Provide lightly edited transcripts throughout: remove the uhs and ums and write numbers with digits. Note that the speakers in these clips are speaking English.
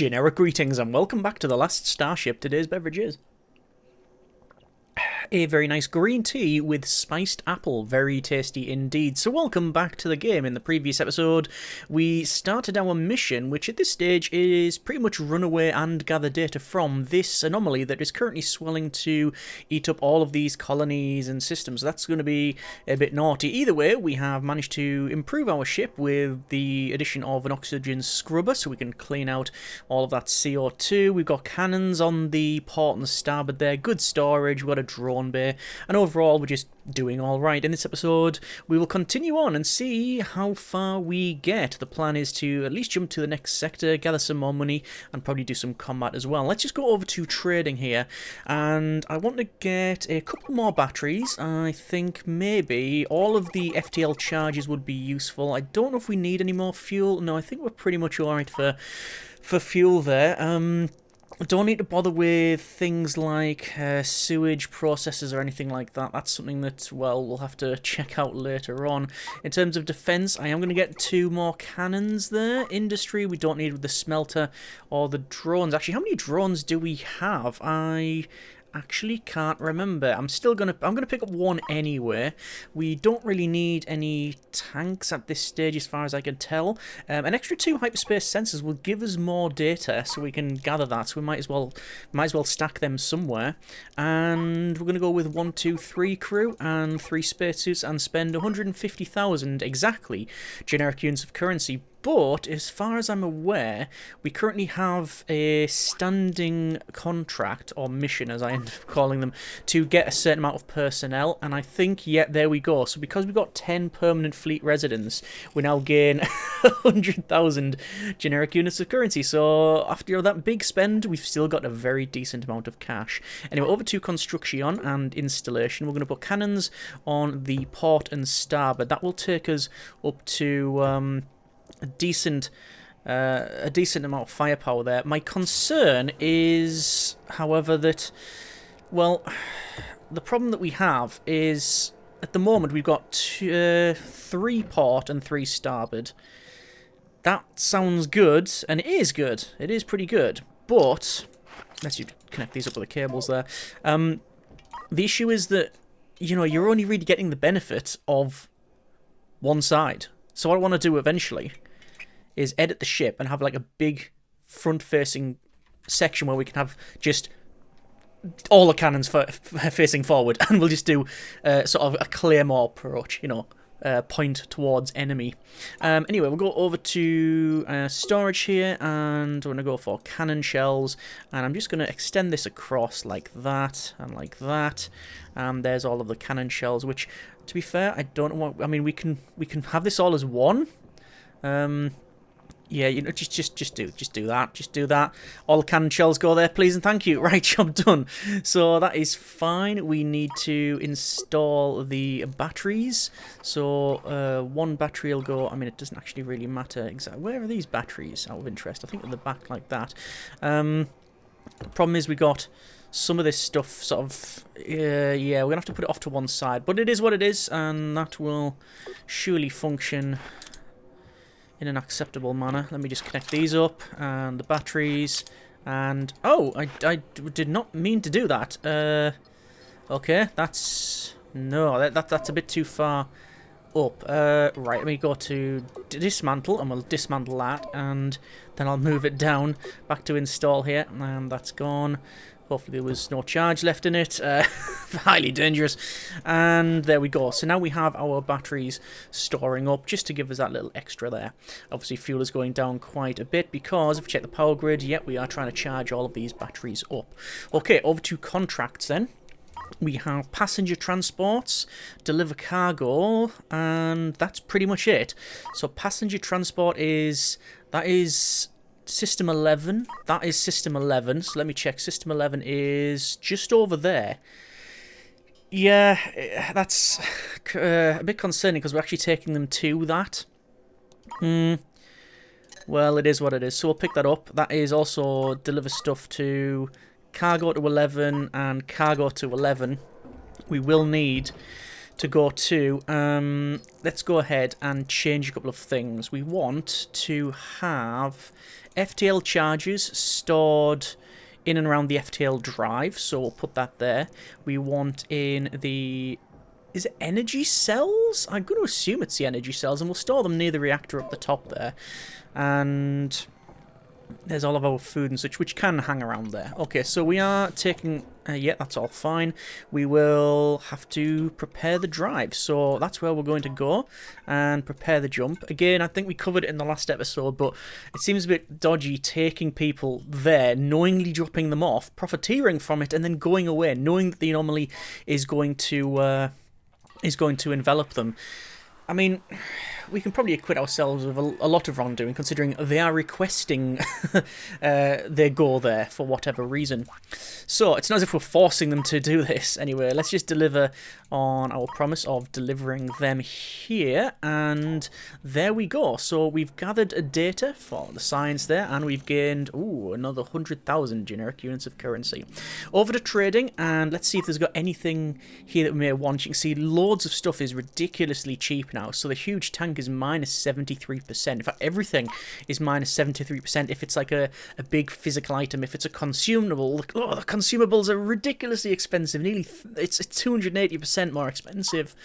Generic greetings and welcome back to the Last Starship. Today's beverage is a very nice green tea with spiced apple. Very tasty indeed. So welcome back to the game. In the previous episode, we started our mission, which at this stage is pretty much run away and gather data from this anomaly that is currently swelling to eat up all of these colonies and systems. That's going to be a bit naughty. Either way, we have managed to improve our ship with the addition of an oxygen scrubber, so we can clean out all of that CO2. We've got cannons on the port and starboard there. Good storage. We've got a drone bay, and overall we're just doing alright. In this episode we will continue on and see how far we get. The plan is to at least jump to the next sector, gather some more money, and probably do some combat as well. Let's just go over to trading here, and I want to get a couple more batteries. I think maybe all of the FTL charges would be useful. I don't know if we need any more fuel. No, I think we're pretty much alright for fuel there. Don't need to bother with things like sewage processes or anything like that. That's something that, well, we'll have to check out later on. In terms of defense, I am going to get 2 more cannons there. Industry, we don't need with the smelter or the drones. Actually, how many drones do we have? I actually can't remember. I'm gonna pick up 1 anyway. We don't really need any tanks at this stage as far as I can tell. An extra 2 hyperspace sensors will give us more data, so we can gather that. So we might as well stack them somewhere. And we're gonna go with 1, 2, 3 crew and 3 spacesuits and spend 150,000 exactly generic units of currency. But, as far as I'm aware, we currently have a standing contract, or mission as I end up calling them, to get a certain amount of personnel, and I think, yeah, there we go. So because we've got 10 permanent fleet residents, we now gain 100,000 generic units of currency. So after that big spend, we've still got a very decent amount of cash. Anyway, over to construction and installation. We're going to put cannons on the port and starboard. That will take us up to a decent amount of firepower there. My concern is, however, that, well, the problem that we have is at the moment we've got 3 port and 3 starboard. That sounds good, and it is good. It is pretty good, but let's you connect these up with the cables there. The issue is that, you know, you're only really getting the benefit of one side. So what I want to do eventually is edit the ship and have like a big front-facing section where we can have just all the cannons facing forward, and we'll just do sort of a claymore approach, you know, point towards enemy. Anyway, we'll go over to storage here, and we're going to go for cannon shells, and I'm just going to extend this across like that and like that. There's all of the cannon shells, which, to be fair, I don't know what, I mean, we can have this all as one. Yeah, you know, just do that. All the cannon shells go there, please and thank you. Right, job done. So that is fine. We need to install the batteries. So 1 battery will go. I mean, it doesn't actually really matter exactly. Where are these batteries? Out of interest, I think at the back like that. The problem is we got some of this stuff sort of. Yeah, we're gonna have to put it off to one side, but it is what it is, and that will surely function in an acceptable manner. Let me just connect these up, and the batteries, and oh, I did not mean to do that. Okay, that's that's a bit too far up. Right, let me go to dismantle, and we'll dismantle that, and then I'll move it down back to install here, and that's gone. Hopefully there was no charge left in it. Highly dangerous. And there we go. So now we have our batteries storing up just to give us that little extra there. Obviously fuel is going down quite a bit because if we check the power grid, yep, we are trying to charge all of these batteries up. Okay, over to contracts then. We have passenger transports, deliver cargo, and that's pretty much it. So passenger transport is System 11. That is System 11. So let me check. System 11 is just over there. Yeah, that's a bit concerning because we're actually taking them to that. Well, it is what it is. So we'll pick that up. That is also deliver stuff to cargo to 11 and cargo to 11. We will need to go to. Let's go ahead and change a couple of things. We want to have FTL charges stored in and around the FTL drive, so we'll put that there. We want in the... Is it energy cells? I'm going to assume it's the energy cells, and we'll store them near the reactor up the top there. And there's all of our food and such, which can hang around there. Okay, so we are taking... yeah, that's all fine. We will have to prepare the drive. So that's where we're going to go and prepare the jump. Again, I think we covered it in the last episode, but it seems a bit dodgy taking people there, knowingly dropping them off, profiteering from it, and then going away, knowing that the anomaly is going to envelop them. I mean, we can probably acquit ourselves of a lot of wrongdoing, considering they are requesting they go there for whatever reason. So it's not as if we're forcing them to do this. Anyway, let's just deliver on our promise of delivering them here, and there we go. So we've gathered data for the science there, and we've gained another 100,000 generic units of currency. Over to trading, and let's see if there's got anything here that we may want. You can see loads of stuff is ridiculously cheap now. So the huge tank is minus 73%. In fact, everything is minus 73% if it's like a big physical item. If it's a consumable, the consumables are ridiculously expensive. Nearly, it's 280% more expensive.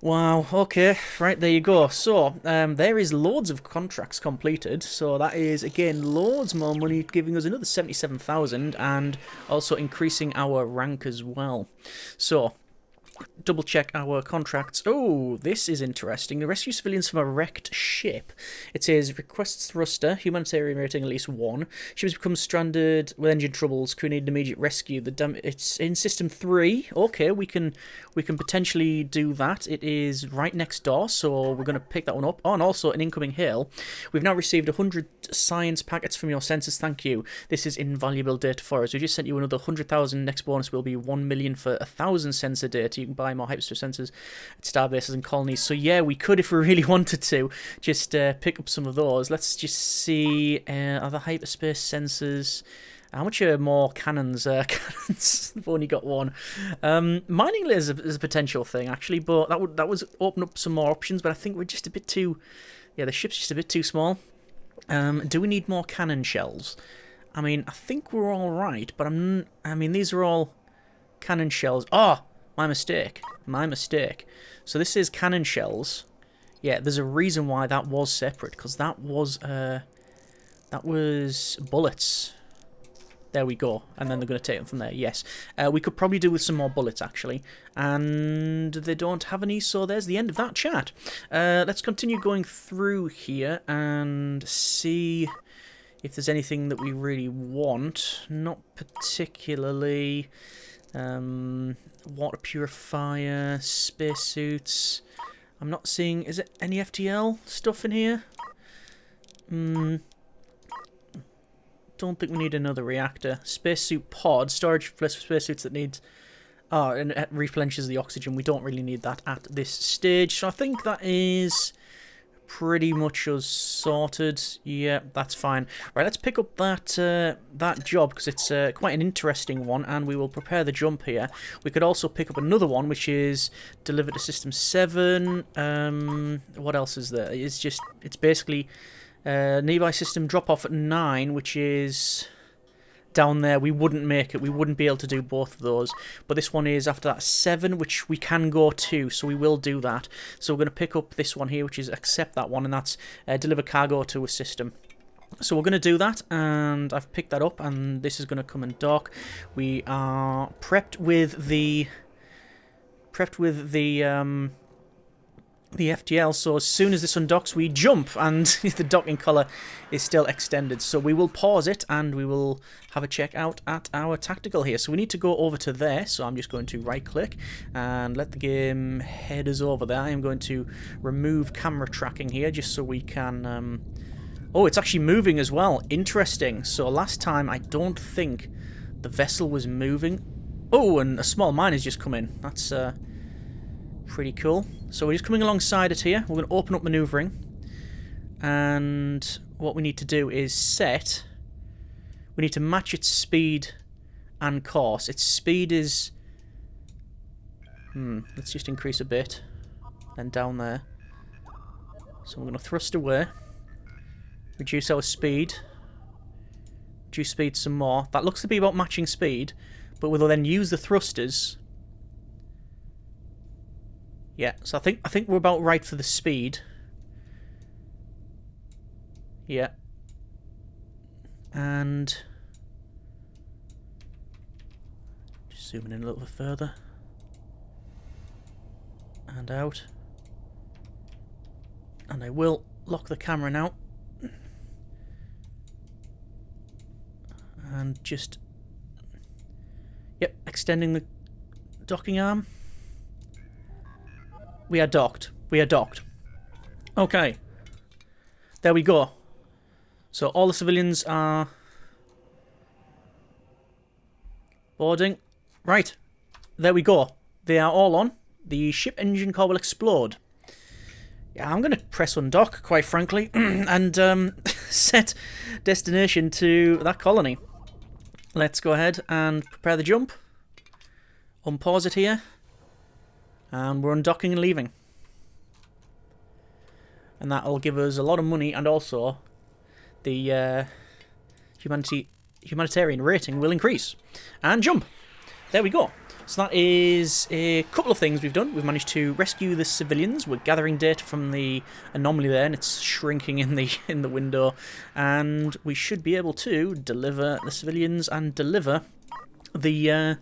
Wow, okay, right, there you go. So, there is loads of contracts completed, so that is, again, loads more money, giving us another 77,000, and also increasing our rank as well. So, double check our contracts. Oh, this is interesting. The rescue civilians from a wrecked ship. It says requests thruster, humanitarian rating at least 1. Ship has become stranded with engine troubles. Crew need immediate rescue. It's in system 3. Okay, we can potentially do that. It is right next door, so we're going to pick that one up. Oh, and also an incoming hail. We've now received 100 science packets from your sensors. Thank you. This is invaluable data for us. We just sent you another 100,000. Next bonus will be 1 million for 1,000 sensor data. You can buy more hyperspace sensors at starbases and colonies. So yeah, we could, if we really wanted to, just pick up some of those. Let's just see, are the hyperspace sensors... How much are more cannons? Cannons, I've only got one. Mining lasers is a potential thing, actually, but that would open up some more options, but I think we're just a bit too... Yeah, the ship's just a bit too small. Do we need more cannon shells? I mean, I think we're all right, but I mean, these are all cannon shells. Oh! My mistake. My mistake. So this is cannon shells. Yeah, there's a reason why that was separate, because that was bullets. There we go. And then they're going to take them from there. Yes. We could probably do with some more bullets, actually. And they don't have any, so there's the end of that chat. Let's continue going through here and see if there's anything that we really want. Not particularly... water purifier, spacesuits. I'm not seeing... Is it any FTL stuff in here? Don't think we need another reactor. Spacesuit pod. Storage for spacesuits that needs... Oh, and it replenishes the oxygen. We don't really need that at this stage. So I think that is... pretty much us sorted. Yeah, that's fine. Right, let's pick up that job, because it's quite an interesting one, and we will prepare the jump here. We could also pick up another one, which is delivered to System 7. What else is there? It's basically nearby system drop-off at 9, which is... down there. We wouldn't make it. We wouldn't be able to do both of those. But this one is after that 7, which we can go to, so we will do that. So we're going to pick up this one here, which is accept that one, and that's deliver cargo to a system. So we're going to do that, and I've picked that up, and this is going to come and dock. We are prepped with the FTL, so as soon as this undocks, we jump, and the docking collar is still extended. So we will pause it, and we will have a check out at our tactical here. So we need to go over to there, so I'm just going to right-click and let the game head us over there. I am going to remove camera tracking here, just so we can... Oh, it's actually moving as well. Interesting. So last time, I don't think the vessel was moving. Oh, and a small mine has just come in. That's... pretty cool. So we're just coming alongside it here. We're going to open up maneuvering, and what we need to do is set... We need to match its speed and course. Its speed is Let's just increase a bit. Then down there. So we're going to thrust away. Reduce our speed. Reduce speed some more. That looks to be about matching speed. But we'll then use the thrusters. Yeah, so I think we're about right for the speed. Yeah. And just zooming in a little bit further. And out. And I will lock the camera now. And just... Yep, extending the docking arm. We are docked. We are docked. Okay. There we go. So all the civilians are boarding. Right. There we go. They are all on. The ship engine core will explode. Yeah, I'm going to press undock, quite frankly, and set destination to that colony. Let's go ahead and prepare the jump. Unpause it here. And we're undocking and leaving. And that'll give us a lot of money, and also the humanitarian rating will increase. And jump! There we go. So that is a couple of things we've done. We've managed to rescue the civilians. We're gathering data from the anomaly there, and it's shrinking in the window. And we should be able to deliver the civilians and deliver the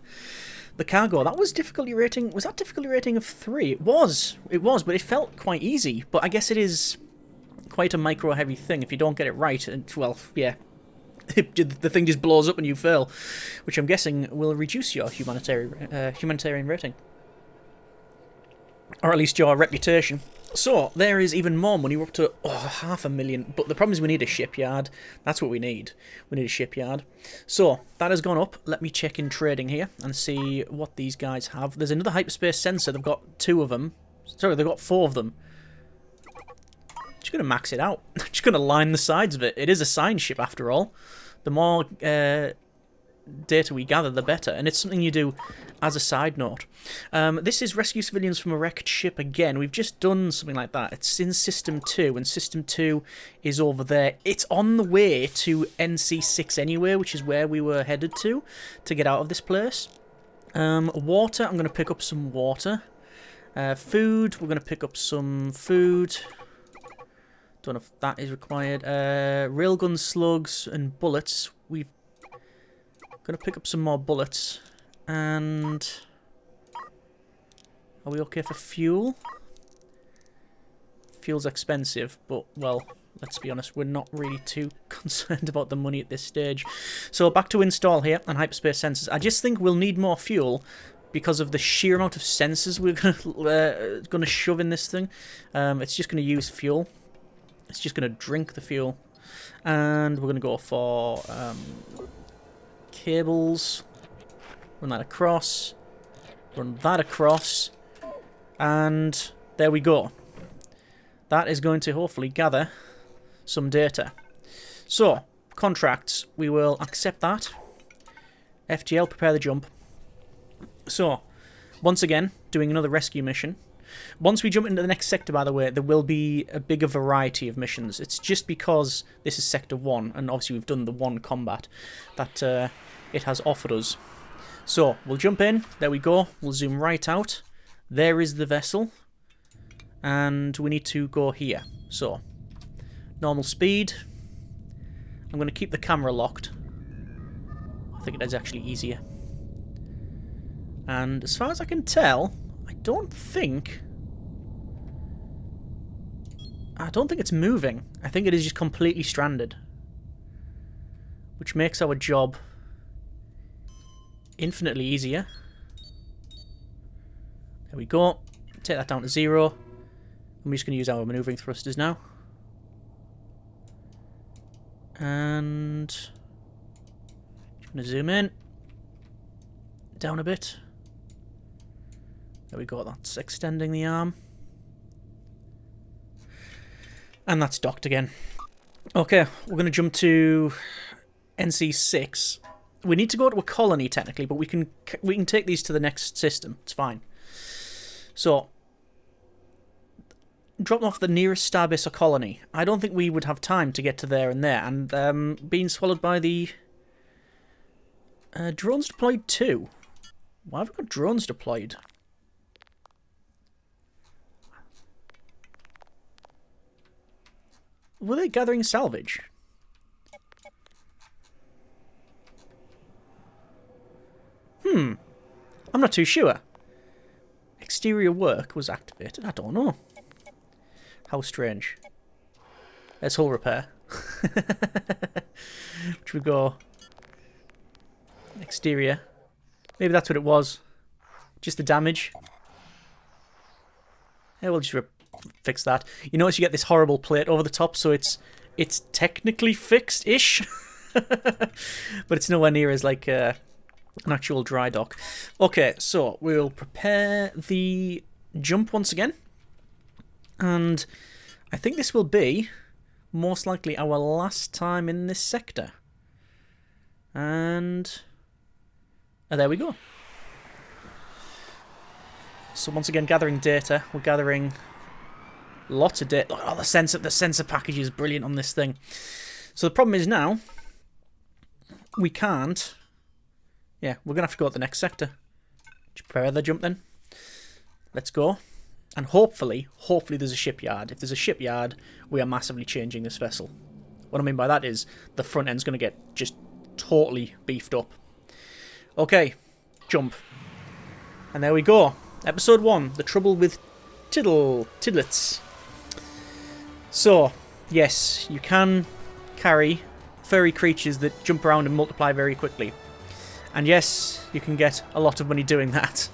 cargo. That was difficulty rating. Was that difficulty rating of 3? It was, but it felt quite easy. But I guess it is quite a micro-heavy thing. If you don't get it right, and, well, yeah. The thing just blows up and you fail, which I'm guessing will reduce your humanitarian rating, or at least your reputation. So there is even more money. We're up to 500,000. But the problem is we need a shipyard. That's what we need. We need a shipyard. So that has gone up. Let me check in trading here and see what these guys have. There's another hyperspace sensor. They've got 2 of them. Sorry, they've got 4 of them. Just going to max it out. Just going to line the sides of it. It is a science ship after all. The more data we gather, the better. And it's something you do as a side note. This is rescue civilians from a wrecked ship again. We've just done something like that. It's in System 2, and System 2 is over there. It's on the way to NC6 anyway, which is where we were headed to get out of this place. Water, I'm going to pick up some water. Food, we're going to pick up some food. Don't know if that is required. Railgun slugs and bullets. We're going to pick up some more bullets. And are we okay for fuel? Fuel's expensive, but, well, let's be honest, we're not really too concerned about the money at this stage. So back to install here and hyperspace sensors. I just think we'll need more fuel because of the sheer amount of sensors we're going to shove in this thing. It's just going to use fuel. It's just going to drink the fuel. And we're going to go for cables. Run that across. Run that across. And there we go. That is going to hopefully gather some data. So, contracts. We will accept that. FGL, prepare the jump. So, once again, doing another rescue mission. Once we jump into the next sector, by the way, there will be a bigger variety of missions. It's just because this is Sector 1, and obviously we've done the 1 combat, that it has offered us. So, we'll jump in. There we go. We'll zoom right out. There is the vessel. And we need to go here. So, normal speed. I'm going to keep the camera locked. I think it is actually easier. And as far as I can tell, I don't think it's moving. I think it is just completely stranded, which makes our job infinitely easier. There we go. Take that down to 0. I'm just going to use our maneuvering thrusters now. And just going to zoom in. Down a bit. There we go, that's extending the arm. And that's docked again. Okay, we're going to jump to NC6. We need to go to a colony, technically, but we can take these to the next system. It's fine. So, dropping off the nearest starbase or colony. I don't think we would have time to get to there and there. And being swallowed by the drones deployed too. Why have we got drones deployed? Were they gathering salvage? I'm not too sure. Exterior work was activated. I don't know. How strange. There's hull repair. Which we go. Exterior. Maybe that's what it was. Just the damage. Yeah, we'll just fix that. You notice you get this horrible plate over the top, so it's technically fixed-ish. But it's nowhere near as like an actual dry dock. Okay, so we'll prepare the jump once again. And I think this will be most likely our last time in this sector. And there we go. So once again, gathering data. We're gathering lots of data. Oh, the sensor package is brilliant on this thing. So the problem is now we can't. Yeah, we're gonna have to go to the next sector. Prepare the jump then. Let's go. And hopefully there's a shipyard. If there's a shipyard, we are massively changing this vessel. What I mean by that is the front end's going to get just totally beefed up. Okay, jump. And there we go. Episode 1, The Trouble with Tidlets. So, yes, you can carry furry creatures that jump around and multiply very quickly. And yes, you can get a lot of money doing that.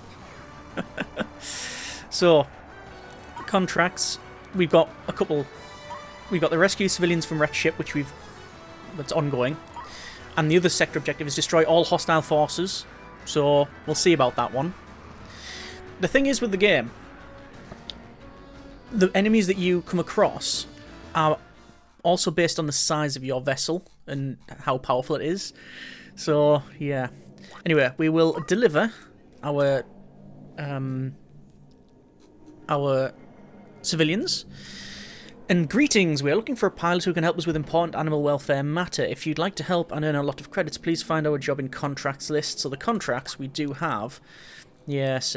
So, contracts, we've got a couple. We've got the rescue civilians from wrecked ship, that's ongoing, and the other sector objective is destroy all hostile forces, so we'll see about that one. The thing is with the game, the enemies that you come across are also based on the size of your vessel and how powerful it is, so yeah. Anyway, we will deliver our civilians. And greetings, we are looking for a pilot who can help us with important animal welfare matter. If you'd like to help and earn a lot of credits, please find our job in contracts list. So the contracts we do have, yes,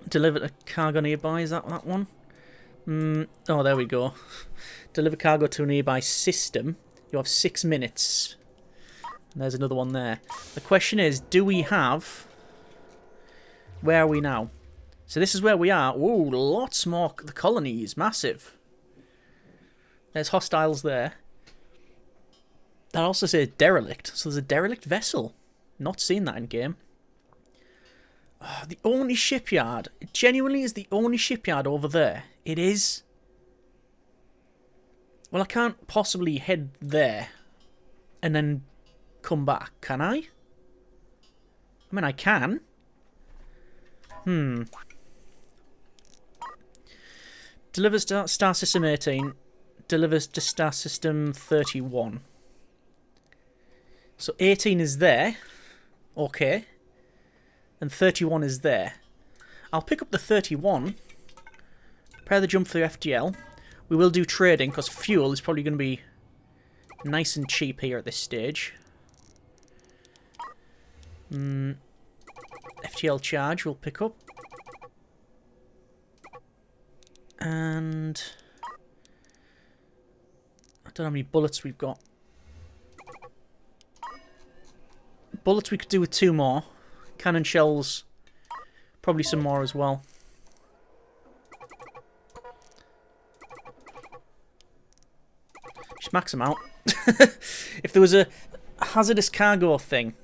deliver a cargo nearby, is that one? Oh, there we go. Deliver cargo to a nearby system. You have 6 minutes. And there's another one there. The question is, do we have... Where are we now? So this is where we are. Ooh, lots more. The colony is massive. There's hostiles there. That also says derelict. So there's a derelict vessel. Not seen that in game. Oh, the only shipyard. It genuinely is the only shipyard over there. It is. Well, I can't possibly head there and then come back, can I? I mean, I can. Delivers to Star System 18. Delivers to Star System 31. So 18 is there. Okay. And 31 is there. I'll pick up the 31. Prepare the jump for the FTL. We will do trading because fuel is probably going to be nice and cheap here at this stage. FTL charge we'll pick up. And I don't know how many bullets we've got. Bullets we could do with 2 more. Cannon shells, probably some more as well. Just max them out. If there was a hazardous cargo thing,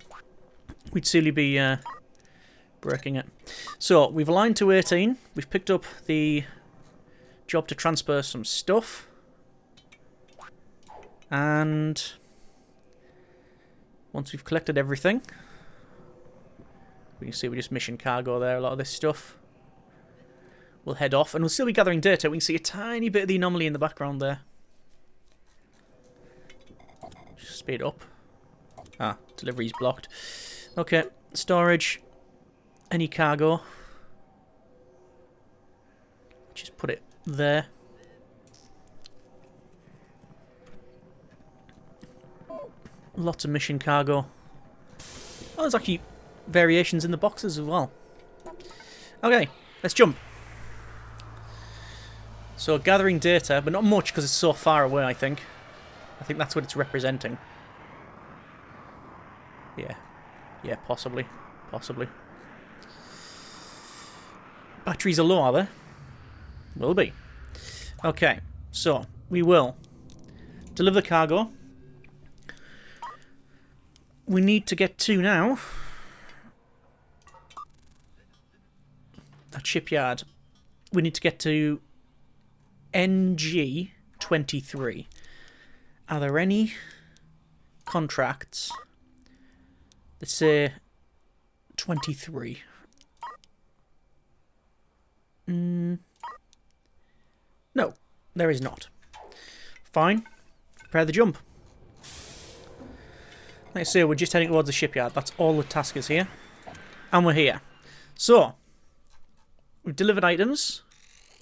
we'd surely be breaking it. So, we've aligned to 18. We've picked up the job to transfer some stuff. And once we've collected everything, we can see we just mission cargo there, a lot of this stuff. We'll head off, and we'll still be gathering data. We can see a tiny bit of the anomaly in the background there. Just speed up. Ah, delivery's blocked. Okay, storage. Any cargo. Just put it there. Lots of mission cargo. Oh, there's actually variations in the boxes as well. Okay, let's jump. So gathering data, but not much because it's so far away, I think. I think that's what it's representing. Yeah. Yeah, possibly. Possibly. Batteries are low, are they? Will be. Okay, so we will deliver the cargo. We need to get to now that shipyard. We need to get to NG23. Are there any contracts that say 23? No, there is not. Fine. Prepare the jump. Let's say we're just heading towards the shipyard. That's all the task is here. And we're here. So, we've delivered items.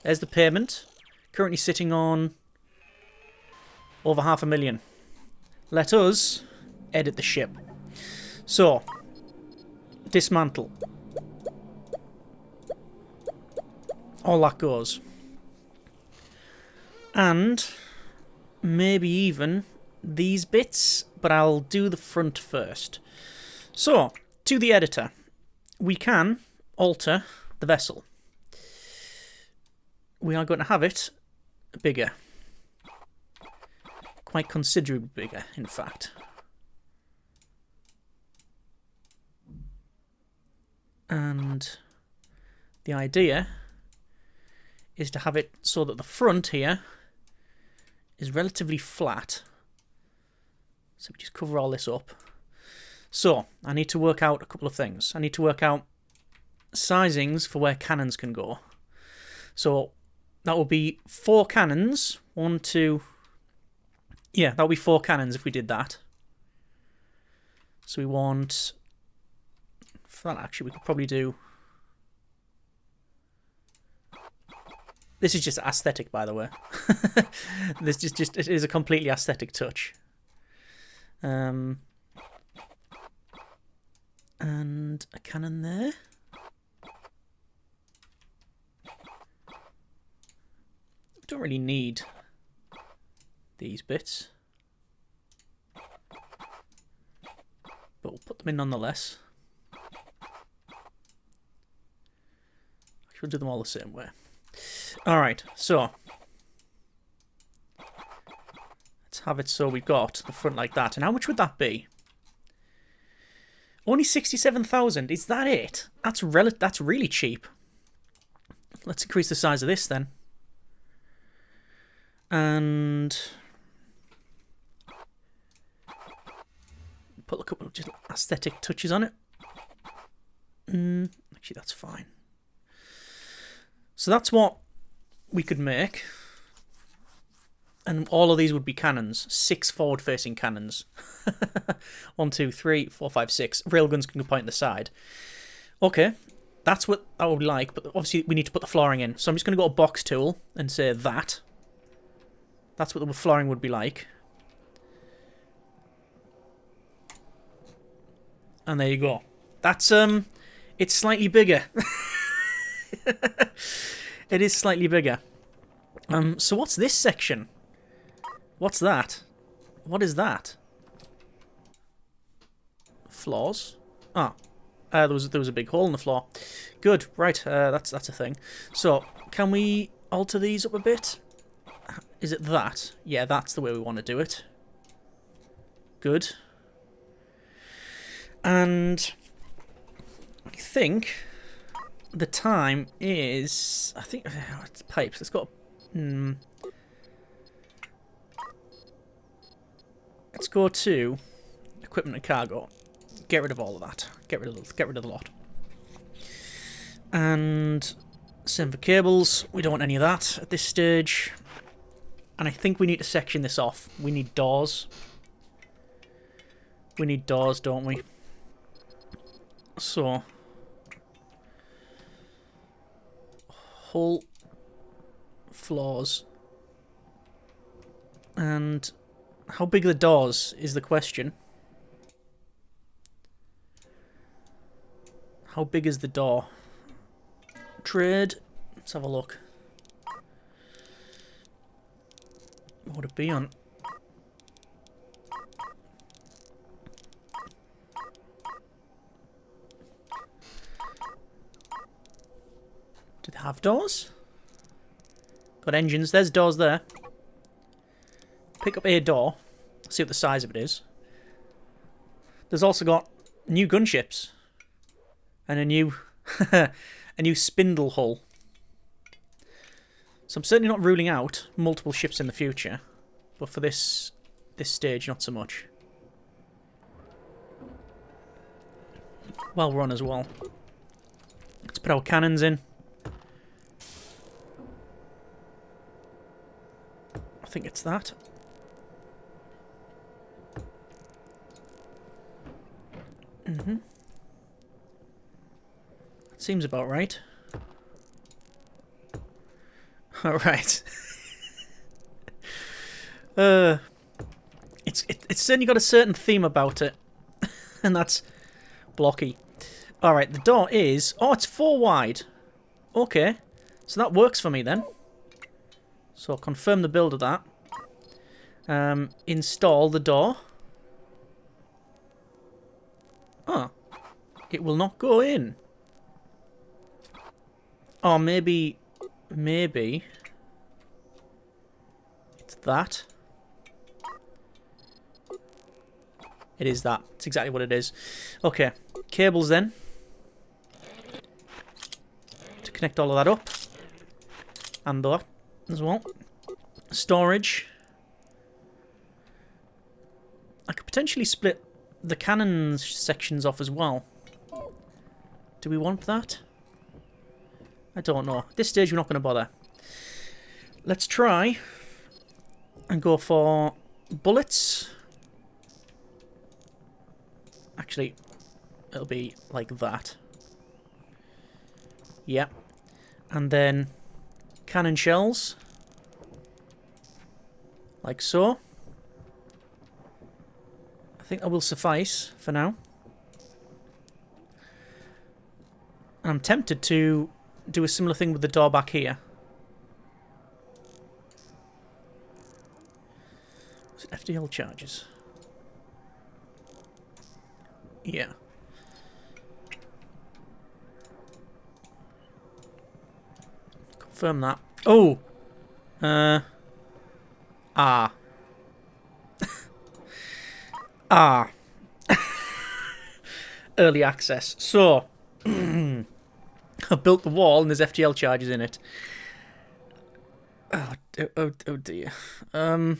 There's the payment. Currently sitting on over 500,000. Let us edit the ship. So, dismantle. All that goes. And maybe even these bits, but I'll do the front first. So, to the editor, we can alter the vessel. We are going to have it bigger. Quite considerably bigger, in fact. And the idea is to have it so that the front here is relatively flat. So we just cover all this up. So, I need to work out a couple of things. I need to work out sizings for where cannons can go. So, that will be 4 cannons. 1, 2... Yeah, that would be 4 cannons if we did that. So we want... For that, actually, we could probably do... This is just aesthetic, by the way. This is just it is a completely aesthetic touch. And a cannon there. We don't really need these bits, but we'll put them in nonetheless. We'll do them all the same way. Alright, so let's have it so we've got the front like that. And how much would that be? Only 67,000. Is that it? That's really cheap. Let's increase the size of this then. And put a couple of just aesthetic touches on it. Actually, that's fine. So that's what we could make. And all of these would be cannons. 6 forward-facing cannons. 1, 2, 3, 4, 5, 6. Railguns can point the side. Okay, that's what I would like, but obviously we need to put the flooring in. So I'm just going to go to box tool and say that. That's what the flooring would be like. And there you go. That's, it's slightly bigger. It is slightly bigger. So what's this section? What's that? What is that? Floors? Ah, there was a big hole in the floor. Good, right. That's a thing. So can we alter these up a bit? Is it that? Yeah, that's the way we want to do it. Good. And I think the time is... I think... it's pipes. Let's go... Let's go to equipment and cargo. Get rid of all of that. Get rid of the lot. And same for cables. We don't want any of that at this stage. And I think we need to section this off. We need doors. We need doors, don't we? So... hull floors. And how big are the doors is the question. How big is the door? Trade. Let's have a look. What would it be on? Do they have doors? Got engines. There's doors there. Pick up a door. See what the size of it is. There's also got new gunships. And a new a new spindle hull. So I'm certainly not ruling out multiple ships in the future. But for this stage, not so much. Well run as well. Let's put our cannons in. I think it's that. Mm-hmm. Seems about right. Alright. It's certainly got a certain theme about it. And that's blocky. Alright, the door is... Oh, it's 4 wide. Okay. So that works for me then. So I'll confirm the build of that. Install the door. Oh. It will not go in. Oh, maybe it's that. It is that. It's exactly what it is. Okay, cables then. To connect all of that up. And that as well. Storage. I could potentially split the cannon sections off as well. Do we want that? I don't know. At this stage, we're not going to bother. Let's try and go for bullets. Actually, it'll be like that. Yeah. And then cannon shells. Like so. I think that will suffice for now. And I'm tempted to do a similar thing with the door back here. Was it FDL charges? Yeah. Confirm that. Oh! Ah. Ah. Early access. So, I've built the wall and there's FTL charges in it. Oh dear. I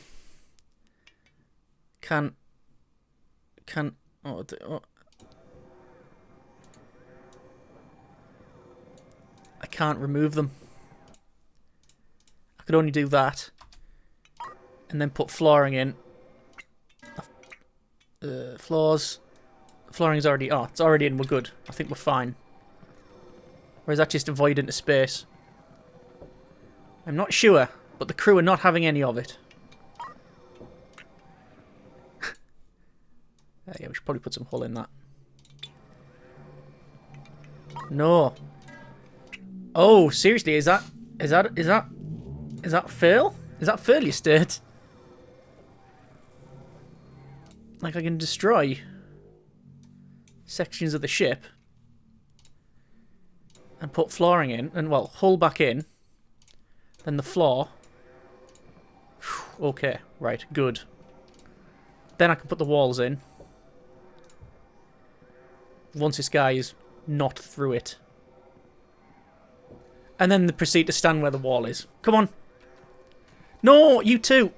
can't remove them. I could only do that. And then put flooring in. Floors. Flooring's already... Oh, it's already in. We're good. I think we're fine. Or is that just a void into space? I'm not sure, but the crew are not having any of it. Yeah, we should probably put some hull in that. No. Oh, seriously, is that fail? Is that failure state? Like I can destroy sections of the ship and put flooring in, and well, hull back in, then the floor. Okay, right, good. Then I can put the walls in. Once this guy is not through it. And then they proceed to stand where the wall is. Come on. No, you too.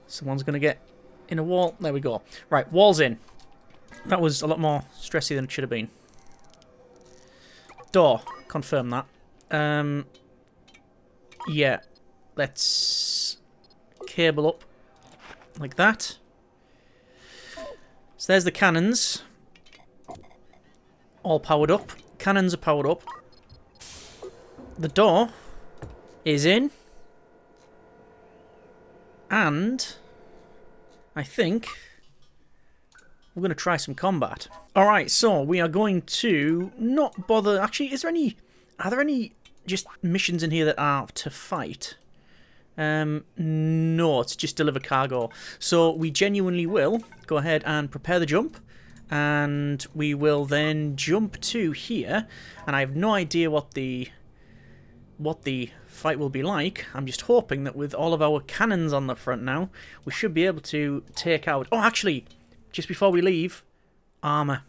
Someone's going to get in a wall. There we go. Right, walls in. That was a lot more stressy than it should have been. Door. Confirm that. Yeah. Let's cable up like that. So there's the cannons. All powered up. Cannons are powered up. The door is in. And I think we're going to try some combat. Alright, so we are going to not bother... Actually, are there any just missions in here that are to fight? No, it's just deliver cargo. So we genuinely will go ahead and prepare the jump. And we will then jump to here. And I have no idea what the fight will be like. I'm just hoping that with all of our cannons on the front now, we should be able to take out... Oh, actually, just before we leave, armour.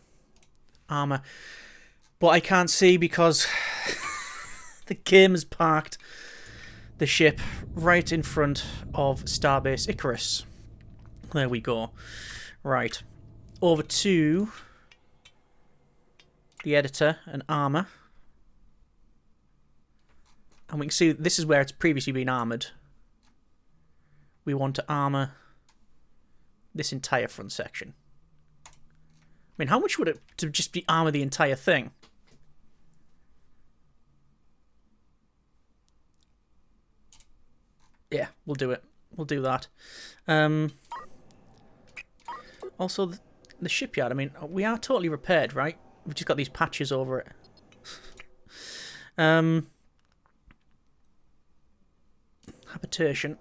Armour. But I can't see because the game has parked the ship right in front of Starbase Icarus. There we go. Right. Over to the editor and armour. And we can see this is where it's previously been armoured. We want to armour this entire front section. I mean, how much would it to just be armour the entire thing? Yeah, we'll do it. We'll do that. Also, the shipyard, I mean, we are totally repaired, right? We've just got these patches over it. Habitation.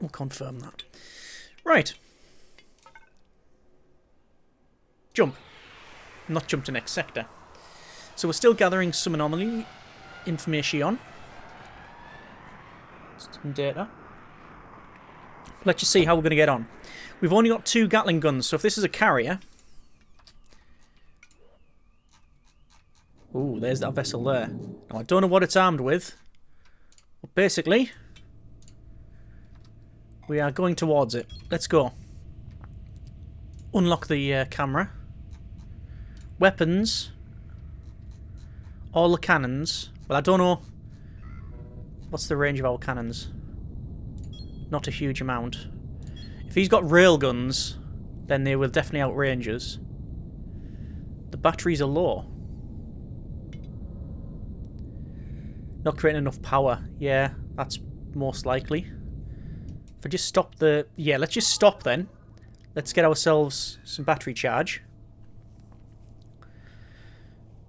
We'll confirm that. Right. Jump. Not jump to next sector. So we're still gathering some anomaly information. Some data. Let's just see how we're going to get on. We've only got 2 Gatling guns, so if this is a carrier... Ooh, there's that vessel there. Now, I don't know what it's armed with. But basically, we are going towards it. Let's go. Unlock the camera. Weapons. All the cannons. Well, I don't know. What's the range of our cannons? Not a huge amount. If he's got rail guns, then they will definitely outrange us. The batteries are low. Not creating enough power. Yeah, that's most likely. If I just stop the... Yeah, let's just stop then. Let's get ourselves some battery charge.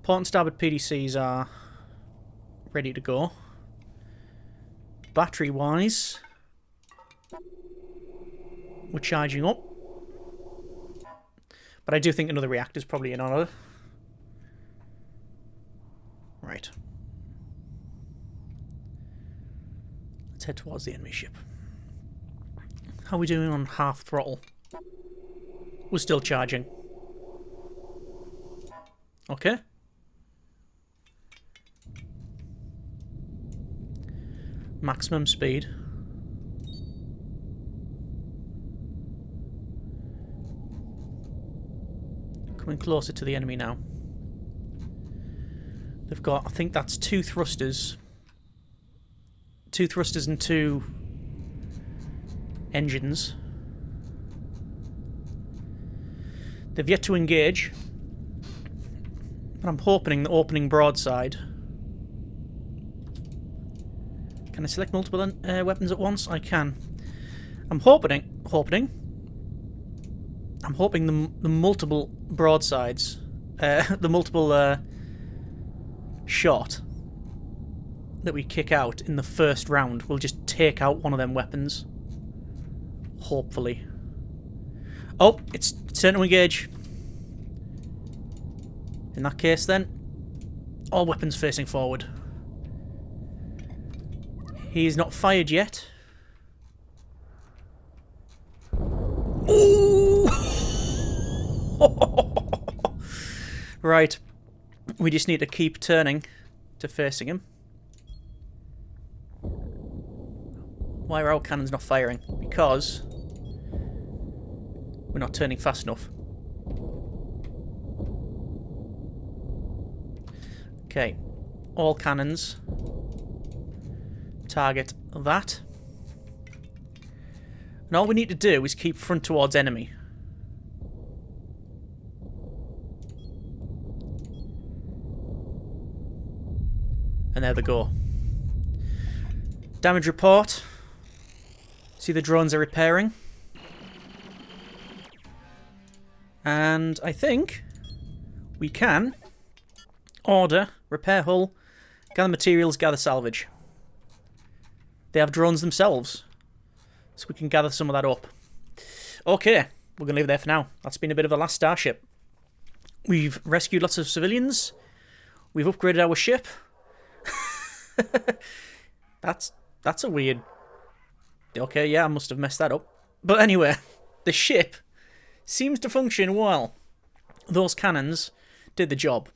Port and starboard PDCs are ready to go. Battery-wise, we're charging up. But I do think another reactor's probably in order. Right. Let's head towards the enemy ship. How are we doing on half throttle? We're still charging. Okay. Maximum speed. Coming closer to the enemy now. They've got, I think that's 2 thrusters. 2 thrusters and 2 engines. They've yet to engage. But I'm hoping the opening broadside. Can I select multiple weapons at once? I can. I'm hoping the multiple broadsides, the multiple shot that we kick out in the first round will just take out one of them weapons. Hopefully. Oh, it's starting to engage. In that case then, all weapons facing forward. He's not fired yet. Ooh! Right. We just need to keep turning to facing him. Why are our cannons not firing? Because we're not turning fast enough. Okay. All cannons. Target that. And all we need to do is keep front towards enemy. And there they go. Damage report. See, the drones are repairing. And I think we can order, repair hull, gather materials, gather salvage. They have drones themselves, so we can gather some of that up. Okay, we're going to leave it there for now. That's been a bit of the Last Starship. We've rescued lots of civilians. We've upgraded our ship. That's a weird... Okay, yeah, I must have messed that up. But anyway, the ship seems to function well. Those cannons did the job.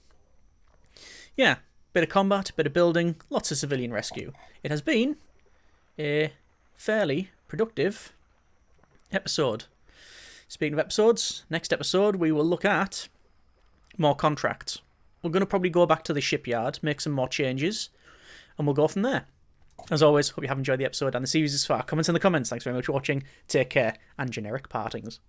Yeah, bit of combat, bit of building, lots of civilian rescue. It has been a fairly productive episode. Speaking of episodes, next episode we will look at more contracts. We're going to probably go back to the shipyard, make some more changes, and we'll go from there. As always, hope you have enjoyed the episode and the series this far. Comments in the comments. Thanks very much for watching. Take care, and generic partings.